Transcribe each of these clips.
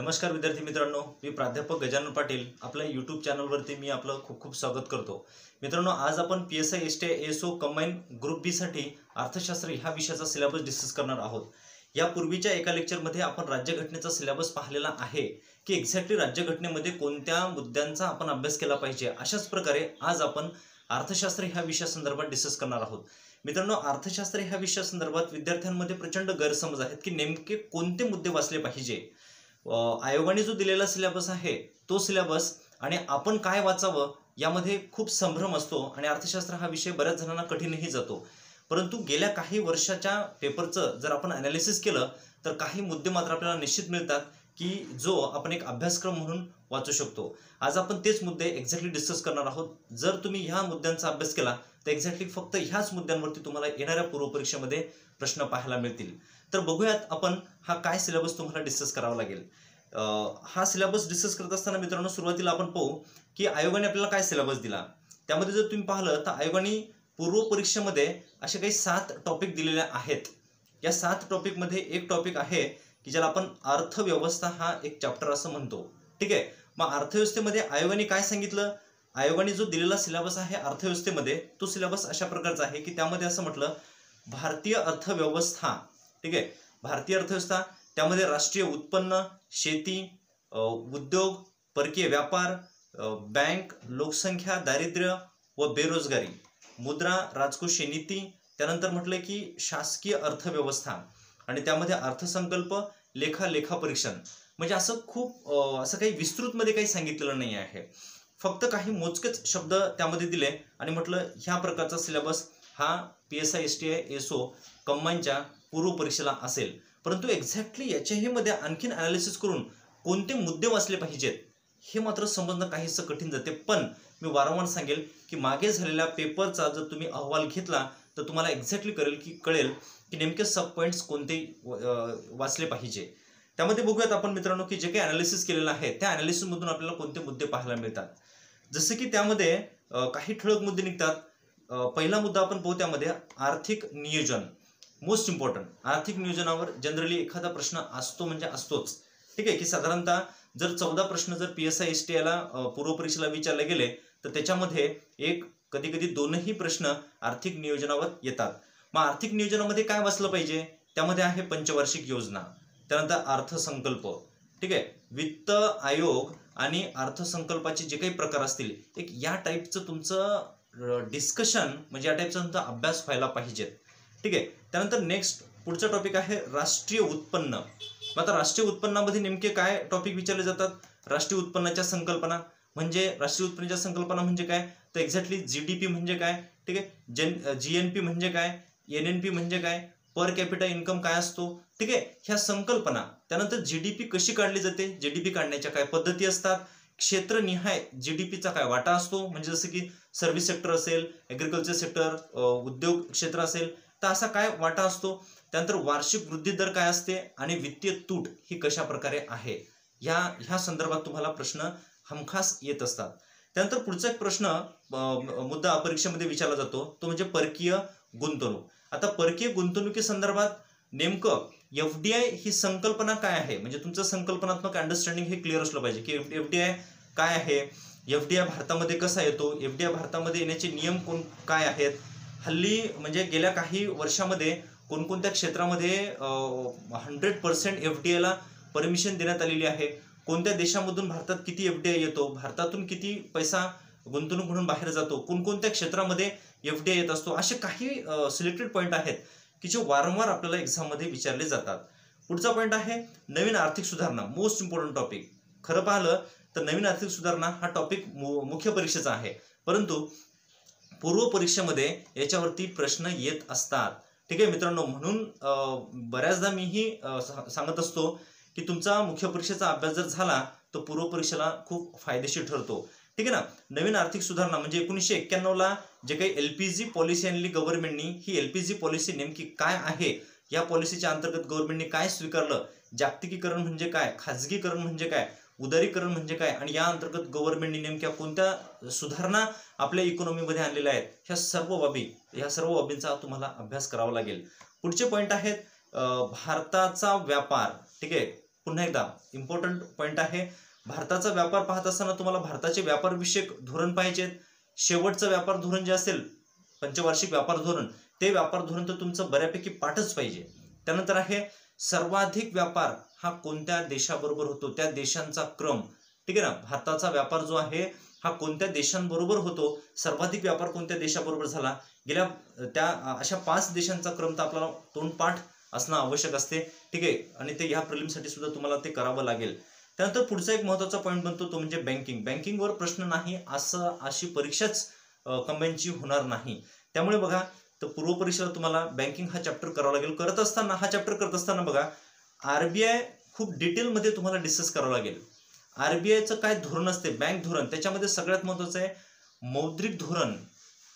नमस्कार विद्यार्थी मित्रांनो, मी प्राध्यापक गजानन पाटील आपल्या यूट्यूब चॅनलवरती मी आपलं खूप खूप स्वागत करतो। मित्रांनो, आज आपण PSI STI ASO combine group B साठी अर्थशास्त्र ह्या विषयाचा सिलेबस डिस्कस करणार आहोत। यापूर्वीच्या एका लेक्चरमध्ये आपण राज्यघटनेचा सिलेबस पाहिलेला आहे की एक्झॅक्टली राज्यघटनेमध्ये कोणत्या मुद्द्यांचा आपण अभ्यास केला पाहिजे। अशाच प्रकारे आज आपण अर्थशास्त्र ह्या विषयासंदर्भात डिस्कस करणार आहोत। मित्रांनो, अर्थशास्त्र ह्या विषयासंदर्भात विद्यार्थ्यांमध्ये प्रचंड गैरसमज आहेत की नेमके कोणते मुद्दे वाचले पाहिजे। आयोगाने जो दिलेला सिलेबस आहे तो सिलेबस आणि आपण काय वाचावं यामध्ये खूप संभ्रम असतो आणि अर्थशास्त्र हा विषय बऱ्याच जणांना कठीणही जातो। परंतु गेल्या काही वर्षाच्या पेपरचं जर आपण ॲनालिसिस केलं तर काही मुद्दे मात्र आपल्याला निश्चित मिळतात की जो आपण एक अभ्यासक्रम म्हणून वाचू शकतो। आज आपण तेच मुद्दे एक्झॅक्टली डिस्कस करणार आहोत। जर तुम्ही ह्या मुद्द्यांचा अभ्यास केला तर एक्झॅक्टली फक्त ह्याच मुद्द्यांवरती तुम्हाला येणाऱ्या पूर्व परीक्षेमध्ये प्रश्न पाहायला मिळतील। तर बघूयात आपण हा काय सिलेबस तुम्हाला डिस्कस करावा लागेल। हा सिलेबस डिस्कस करत असताना मित्रांनो, सुरुवातीला आपण पाहू की आयोगाने आपल्याला काय सिलेबस दिला। त्यामध्ये जर तुम्ही पाहिलं तर आयोगाने पूर्व परीक्षेमध्ये असे काही 7 टॉपिक दिलेले आहेत। या 7 टॉपिक मध्ये एक टॉपिक आहे की ज्याला आपण अर्थव्यवस्था हा एक चॅप्टर असं म्हणतो। ठीक आहे, मग अर्थव्यवस्थेमध्ये आयोगाने काय सांगितलं? आयोगाने जो दिलेला सिलेबस आहे अर्थव्यवस्थेमध्ये तो सिलेबस अशा प्रकारचा आहे की त्यामध्ये असं म्हटलं, भारतीय अर्थव्यवस्था, ठीक आहे, भारतीय अर्थव्यवस्था, त्यामध्ये राष्ट्रीय उत्पन्न, शेती, उद्योग, परकीय व्यापार, बँक, लोकसंख्या, दारिद्र्य व बेरोजगारी, मुद्रा, राजकोषीय नीती, त्यानंतर म्हटलं की शासकीय अर्थव्यवस्था आणि त्यामध्ये अर्थसंकल्प, लेखापरीक्षण। म्हणजे असं खूप असं काही विस्तृतमध्ये काही सांगितलेलं नाही आहे। फक्त काही मोजकेच शब्द त्यामध्ये दिले आणि म्हटलं ह्या प्रकारचा सिलेबस हा PSI STI ASO कंबाईनच्या पूर्व परीक्षेला असेल। परंतु एक्झॅक्टली याच्याही मध्ये आणखीन ॲनालिसिस करून कोणते मुद्दे वाचले पाहिजेत हे मात्र समजणं काहीसं कठीण जाते। पण मी वारंवार सांगेल की मागे झालेल्या पेपरचा जर तुम्ही अहवाल घेतला तर तुम्हाला एक्झॅक्टली कळेल की नेमके सब पॉईंट्स कोणते वाचले पाहिजे। त्यामध्ये बघूयात आपण मित्रांनो की जे काही ॲनालिसिस केलेलं आहे त्या ॲनालिसिसमधून आपल्याला कोणते मुद्दे पाहायला मिळतात। जसे की त्यामध्ये काही ठळक मुद्दे निघतात। पहिला मुद्दा आपण पाहू, त्यामध्ये आर्थिक नियोजन, मोस्ट इम्पॉर्टंट। आर्थिक नियोजनावर जनरली एखादा प्रश्न असतो म्हणजे असतोच। ठीक आहे, की साधारणतः जर 14 प्रश्न जर PSI STI ला पूर्व परीक्षेला विचारले गेले तर त्याच्यामध्ये एक कधी कधी 2ही प्रश्न आर्थिक नियोजनावर येतात। मग आर्थिक नियोजनामध्ये काय वाचलं पाहिजे? त्यामध्ये आहे पंचवार्षिक योजना, त्यानंतर अर्थसंकल्प, ठीक आहे, वित्त आयोग आणि अर्थसंकल्पाचे जे काही प्रकार असतील एक या टाईपचं तुमचं डिस्कशन, म्हणजे या टाईपचा तुमचा अभ्यास व्हायला पाहिजे। ठीक आहे, त्यानंतर नेक्स्ट पुढचा टॉपिक आहे राष्ट्रीय उत्पन्न। मग आता राष्ट्रीय उत्पन्नामध्ये नेमके काय टॉपिक विचारले जातात? राष्ट्रीय उत्पन्नाच्या संकल्पना, म्हणजे राष्ट्रीय उत्पन्नाच्या संकल्पना म्हणजे काय तर एक्झॅक्टली GDP म्हणजे काय, ठीक आहे, GNP म्हणजे काय, NNP म्हणजे काय, पर कॅपिटा इन्कम काय असतो, ठीक आहे, ह्या संकल्पना। त्यानंतर GDP कशी काढली जाते, GDP काढण्याच्या काय पद्धती असतात, क्षेत्रनिहाय GDPचा काय वाटा असतो, म्हणजे जसं की सर्व्हिस सेक्टर असेल, ॲग्रिकल्चर सेक्टर, उद्योग क्षेत्र असेल तर असा काय वाटा असतो। त्यानंतर वार्षिक वृद्धी दर काय असते आणि वित्तीय तूट ही कशा प्रकारे आहे, ह्या संदर्भात तुम्हाला प्रश्न हमखास येत असतात। त्यानंतर पुढचा एक प्रश्न मुद्दा परीक्षेमध्ये विचारला जातो तो म्हणजे परकीय गुंतवणूक। आता परकीय गुंतवणुकीसंदर्भात नेमकं FDI ही संकल्पना काय आहे, म्हणजे तुमचं संकल्पनात्मक अंडरस्टँडिंग हे क्लिअर असलं पाहिजे की FDI काय आहे, FDI भारतामध्ये कसा येतो, FDI भारतामध्ये येण्याचे नियम काय आहेत, हल्ली म्हणजे गेल्या काही वर्षामध्ये कोणकोणत्या क्षेत्रामध्ये 100% FDI ला परमिशन देण्यात आलेली आहे, कोणत्या देशामधून भारतात किती FDI येतो, भारतातून किती पैसा गुंतवणूक म्हणून बाहेर जातो, कोणकोणत्या क्षेत्रामध्ये FDI येत असतो, असे काही सिलेक्टेड पॉईंट आहेत की जे वारंवार आपल्याला एक्झाममध्ये विचारले जातात। पुढचा पॉईंट आहे नवीन आर्थिक सुधारणा, मोस्ट इम्पॉर्टंट टॉपिक। खरं पाहिलं तर नवीन आर्थिक सुधारणा हा टॉपिक मुख्य परीक्षेचा आहे, परंतु पूर्व परीक्षेमध्ये याच्यावरती प्रश्न येत असतात। ठीक आहे मित्रांनो, म्हणून बऱ्याचदा मीही सांगत असतो की तुमचा मुख्य परीक्षेचा अभ्यास जर झाला तर पूर्व परीक्षेला खूप फायदेशीर ठरतो। ठीक आहे ना। नवीन आर्थिक सुधारणा म्हणजे 1991 ला जे काही LPG पॉलिसी आणली गव्हर्नमेंटनी, ही LPG पॉलिसी नेमकी काय आहे, या पॉलिसीच्या अंतर्गत गव्हर्नमेंटने काय स्वीकारलं, जागतिकीकरण म्हणजे काय, खाजगीकरण म्हणजे काय, उदारीकरण म्हणजे काय आणि या अंतर्गत गव्हर्नमेंटने नेमक्या कोणत्या सुधारणा आपल्या इकॉनॉमीमध्ये आणलेल्या आहेत, ह्या सर्व बाबींचा तुम्हाला अभ्यास करावा लागेल। पुढचे पॉईंट आहेत भारताचा व्यापार, ठीक आहे, पुन्हा एकदा इम्पॉर्टंट पॉईंट आहे, भारताचा व्यापार पाहत असताना तुम्हाला भारताचे व्यापार विषयक धोरण पाहिजेत. शेवटचं व्यापार धोरण जे असेल पंचवार्षिक व्यापार धोरण, ते व्यापार धोरण तर तुमचं बऱ्यापैकी पाठच पाहिजे. त्यानंतर आहे सर्वाधिक व्यापार हा कोणत्या देशाबरोबर होतो, त्या देशांचा क्रम. ठीक आहे ना, भारताचा व्यापार जो आहे हा कोणत्या देशांबरोबर होतो, सर्वाधिक व्यापार कोणत्या देशाबरोबर झाला, गेल्या त्या अशा 5 देशांचा क्रम तर आपल्याला तोंडपाठ असणं आवश्यक असते. ठीक आहे, आणि ते ह्या प्रिलिमसाठी सुद्धा तुम्हाला ते करावं लागेल. त्यानंतर पुढचा एक महत्त्वाचा पॉईंट बनतो तो म्हणजे बँकिंग. बँकिंगवर प्रश्न नाही असं अशी परीक्षाच कंबाईनची होणार नाही. त्यामुळे बघा, तर पूर्वपरीक्षेला तुम्हाला बँकिंग हा चॅप्टर करावा लागेल. हा चॅप्टर करत असताना बघा, RBI खूप डिटेलमध्ये तुम्हाला डिस्कस करावं लागेल. RBIचं काय धोरण असते, बँक धोरण, त्याच्यामध्ये सगळ्यात महत्त्वाचं आहे मौद्रिक धोरण.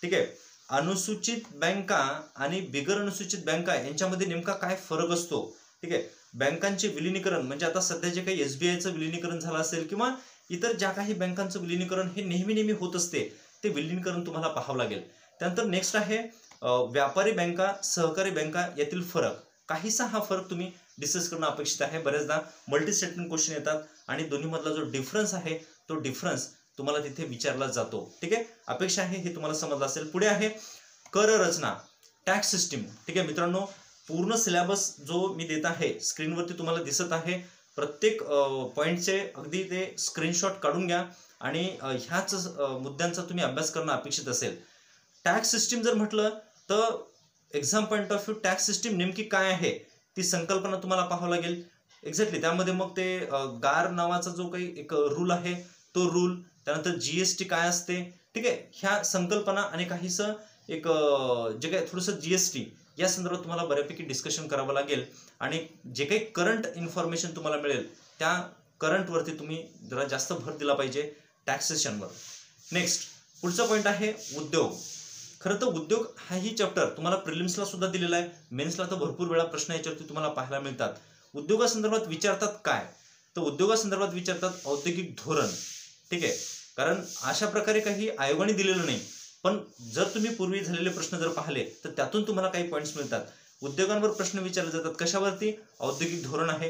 ठीक आहे, अनुसूचित बँका आणि बिगर अनुसूचित बँका यांच्यामध्ये नेमका काय फरक असतो. ठीक आहे, बँकांचे विलिनीकरण म्हणजे आता सध्या जे काही SBIचं विलिनीकरण झालं असेल किंवा इतर ज्या काही बँकांचं विलिनीकरण हे नेहमी होत असते, ते विलिनीकरण तुम्हाला पाहावं लागेल. त्यानंतर नेक्स्ट आहे व्यापारी बँका, सहकारी बँका यातील फरक. काहीसा हा फरक तुम्ही डिस्कस करणं अपेक्षित आहे. बरेचदा मल्टी स्टेटमेंट क्वेश्चन येतात आणि दोन्हीमधला जो डिफरन्स आहे तो डिफरन्स तुम्हाला तिथे विचारला जातो. ठीक आहे, अपेक्षा आहे हे तुम्हाला समजलं असेल. पुढे आहे कर रचना, टॅक्स सिस्टीम. ठीक आहे मित्रांनो, पूर्ण सिलेबस जो मी देत आहे स्क्रीनवरती तुम्हाला दिसत आहे. प्रत्येक पॉईंटचे अगदी ते स्क्रीनशॉट काढून घ्या आणि ह्याच मुद्द्यांचा तुम्ही अभ्यास करणं अपेक्षित असेल. टॅक्स सिस्टीम जर म्हटलं तर exam point of view tax system नेमकी काय आहे ती संकल्पना तुम्हाला पाहावं लागेल. एक्झॅक्टली त्यामध्ये मग ते गार नावाचा जो काही एक रूल आहे तो रूल, त्यानंतर GST काय असते. ठीक आहे, ह्या संकल्पना आणि काहीसं एक जे काही थोडंसं GST या संदर्भात तुम्हाला बऱ्यापैकी डिस्कशन करावं लागेल. आणि जे काही करंट इन्फॉर्मेशन तुम्हाला मिळेल त्या करंटवरती तुम्ही जरा जास्त भर दिला पाहिजे टॅक्सेशनवर. नेक्स्ट पुढचा पॉईंट आहे उद्योग. खरं तर उद्योग हाही चॅप्टर तुम्हाला प्रिलिम्सला सुद्धा दिलेला आहे, मेन्सला तर भरपूर वेळा प्रश्न याच्यावरती तुम्हाला पाहायला मिळतात. उद्योगासंदर्भात विचारतात काय, तर उद्योगासंदर्भात विचारतात औद्योगिक धोरण. ठीक आहे, कारण अशा प्रकारे काही आयोगाने दिलेलं नाही, पण जर तुम्ही पूर्वी झालेले प्रश्न जर पाहिले तर त्यातून तुम्हाला काही पॉईंट्स मिळतात. उद्योगांवर प्रश्न विचारले जातात. कशावरती, औद्योगिक धोरण आहे.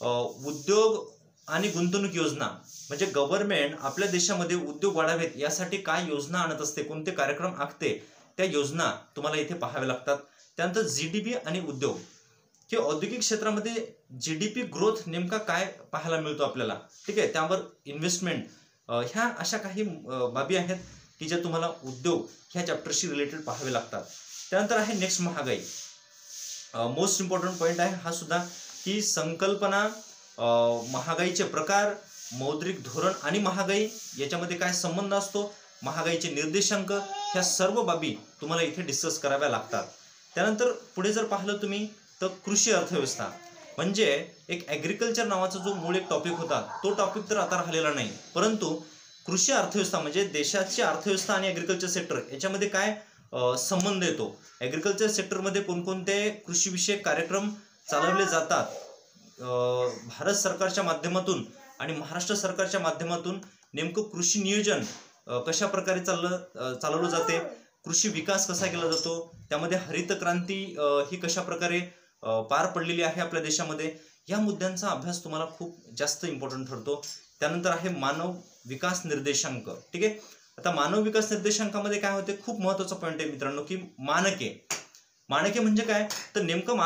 उद्योग आणि गुंतवणूक योजना म्हणजे गव्हर्नमेंट आपल्या देशामध्ये उद्योग वाढावेत यासाठी काय योजना आणत असते, कोणते कार्यक्रम आखते, त्या योजना तुम्हाला इथे पाहाव्या लागतात. त्यानंतर GDP आणि उद्योग किंवा औद्योगिक क्षेत्रामध्ये GDP ग्रोथ नेमका काय पाहायला मिळतो आपल्याला. ठीक आहे, त्यावर इन्व्हेस्टमेंट, ह्या अशा काही बाबी आहेत की ज्या तुम्हाला उद्योग ह्या चॅप्टरशी रिलेटेड पाहावे लागतात. त्यानंतर आहे नेक्स्ट महागाई. मोस्ट इम्पॉर्टंट पॉईंट आहे हा सुद्धा, की संकल्पना, महागाईचे प्रकार, मौद्रिक धोरण आणि महागाई याच्यामध्ये काय संबंध असतो, महागाईचे निर्देशांक, ह्या सर्व बाबी तुम्हाला इथे डिस्कस कराव्या लागतात. त्यानंतर पुढे जर पाहिलं तुम्ही तर कृषी अर्थव्यवस्था म्हणजे एक ॲग्रिकल्चर नावाचा जो मूळ एक टॉपिक होता तो टॉपिक तर आता राहिलेला नाही, परंतु कृषी अर्थव्यवस्था म्हणजे देशाची अर्थव्यवस्था आणि ॲग्रिकल्चर सेक्टर याच्यामध्ये काय संबंध येतो, ॲग्रिकल्चर सेक्टरमध्ये कोणकोणते कृषीविषयक कार्यक्रम चालवले जातात, भारत सरकारच्या माध्यमातून आणि महाराष्ट्र सरकारच्या माध्यमातून नेमकं कृषी नियोजन कशा प्रकारे चालवलं जाते, कृषी विकास कसा केला जातो, त्यामध्ये हरित क्रांती ही कशा प्रकारे पार पडलेली आहे आपल्या देशामध्ये, या मुद्द्यांचा अभ्यास तुम्हाला खूप जास्त इम्पॉर्टंट ठरतो. त्यानंतर आहे मानव विकास निर्देशांक. ठीक आहे, आता मानव विकास निर्देशांकामध्ये काय होते, खूप महत्त्वाचा पॉईंट आहे मित्रांनो, की मानके म्हणजे काय, तर नेमकं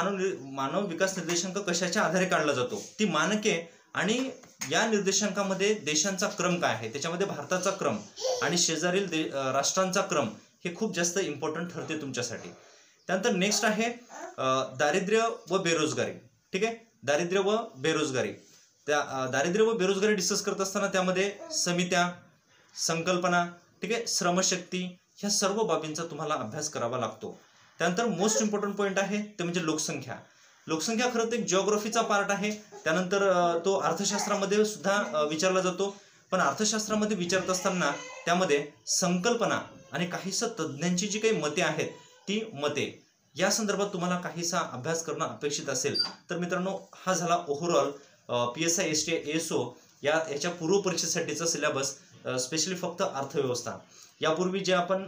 मानव विकास निर्देशांक कशाच्या आधारे काढला जातो, ती मानके आणि या निर्देशांकामध्ये देशांचा क्रम काय आहे, त्याच्यामध्ये भारताचा क्रम आणि शेजारील राष्ट्रांचा क्रम हे खूप जास्त इम्पॉर्टंट ठरते तुमच्यासाठी. त्यानंतर नेक्स्ट आहे दारिद्र्य व बेरोजगारी. ठीक आहे, दारिद्र्य व बेरोजगारी. त्या दारिद्र्य व बेरोजगारी डिस्कस करत असताना त्यामध्ये समित्या, संकल्पना, ठीक आहे, श्रमशक्ती, ह्या सर्व बाबींचा तुम्हाला अभ्यास करावा लागतो. त्यानंतर मोस्ट इम्पॉर्टंट पॉईंट आहे ते म्हणजे लोकसंख्या. लोकसंख्या खरं तर एक जिओग्राफीचा पार्ट आहे, त्यानंतर तो अर्थशास्त्रामध्ये सुद्धा विचारला जातो, पण अर्थशास्त्रामध्ये विचारत असताना त्यामध्ये संकल्पना आणि काहीसं तज्ज्ञांची जी काही मते आहेत ती मते या संदर्भात तुम्हाला काहीसा अभ्यास करणं अपेक्षित असेल. तर मित्रांनो, हा झाला ओव्हरऑल PSI STA ASO याच्या पूर्व परीक्षेसाठीचा सिलेबस, स्पेशली फक्त अर्थव्यवस्था. यापूर्वी जे आपण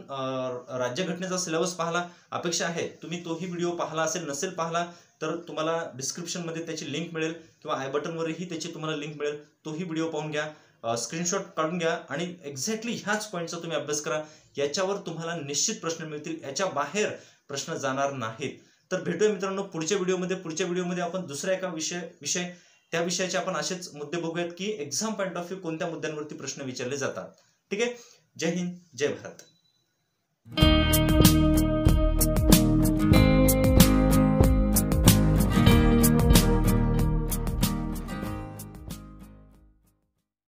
राज्यघटनेचा सिलेबस पाहला अपेक्षा आहे, तुम्ही तोही व्हिडिओ पाहला असेल, नसेल पाहला तर तुम्हाला डिस्क्रिप्शनमध्ये त्याची लिंक मिळेल किंवा आय बटनवरही त्याची तुम्हाला लिंक मिळेल, तोही व्हिडिओ पाहून घ्या, स्क्रीनशॉट काढून घ्या आणि एक्झॅक्टली ह्याच पॉईंटचा तुम्ही अभ्यास करा. याच्यावर तुम्हाला निश्चित प्रश्न मिळतील, याच्या बाहेर प्रश्न जाणार नाहीत. तर भेटूया मित्रांनो पुढच्या व्हिडिओमध्ये आपण दुसऱ्या एका विषय त्या विषयाचे आपण असेच मुद्दे बघूयात की एक्झाम पॉईंट ऑफ व्ह्यू कोणत्या मुद्द्यांवरती प्रश्न विचारले जातात. ठीक आहे. जय हिंद, जय भारत.